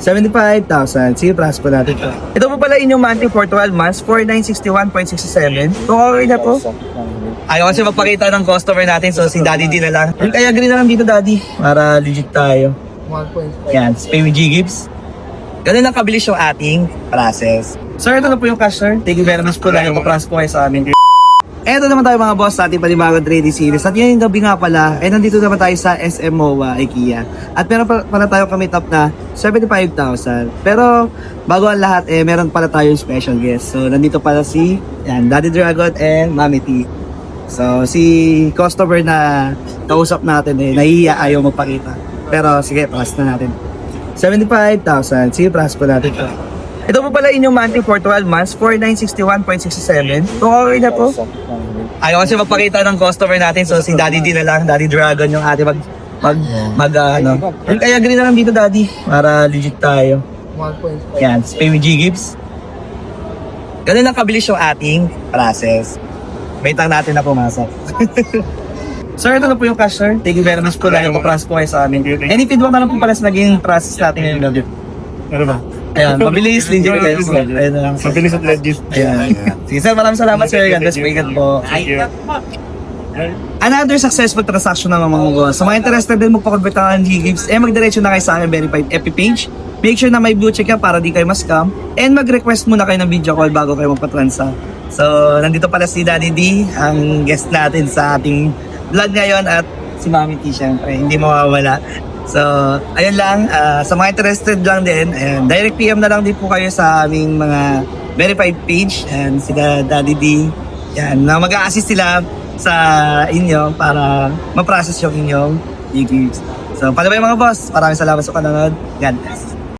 75,000. Sige, press po natin ito. Ito po pala inyong monthly for 12 months, 4,961.67. Kung okay na po. Ayaw kasi magpakita ng customer natin, so si Daddy D na lang. Kaya agree na lang dito, Daddy, para legit tayo. 1.5. Yan, pay with G-Gibbs. Ganun lang kabilis yung ating process. Sir, ito na po yung cash, sir. Thank you very much po dahil mag-trans po kayo sa amin. Eto naman tayo mga boss sa ating panibagong trading series. At yun yung gabi nga pala, nandito naman tayo sa SM MOA, IKEA. At meron pala tayo kami top na 75,000. Pero bago ang lahat, meron pala tayong special guest. So nandito pala si Daddy Dragon and Mami T. So si customer na kausap natin, nahihiya, ayaw magpakita. Pero sige, pass na natin. 75,000. Sige, pass po natin. Ito po pala inyong monthly for 12 months, 4,961.67. Kung okay na po. Ayaw kasi magpakita ng customer natin, so si Daddy D na lang, Daddy Dragon yung ating Kaya agree na lang dito, Daddy, para legit tayo. 1.5. Yan, pay with G-Gibbs. Ganun lang kabilis yung ating process. Wait lang natin na pumasok. Sir, ito na po yung cash, sir. Thank you very much po dahil mag-trans po kayo sa amin. Any feedback na lang po pala sa naging process natin ngayon, Daddy? Ano ba? Ayan, mabilis, legit kayo. Ayan na lang, sir. Mabilis at legit. Ayan. Sige, sir, maraming salamat, sir. God bless, ingat po. Another successful transaction naman mga boss. Sa mga interested din magpa-convert ng G-Gibbs, magdiretso na kayo sa aking verified FB page. Make sure na may blue check yan para di kayo ma-scam. And mag-request muna kayo ng video call bago kayo magpa-transa. So, nandito pala si Daddy D, ang guest natin sa ating vlog ngayon, at si Mami T, syempre, hindi mawawala. So, ayun lang, sa mga interested lang din, direct PM na lang din po kayo sa aming mga verified page, and sila Daddy D, yan, na mag-a-assist sila sa inyo para ma-process yung inyong G-Gibbs. So, paano ba yung mga boss? Maraming salamat sa panonood. God bless.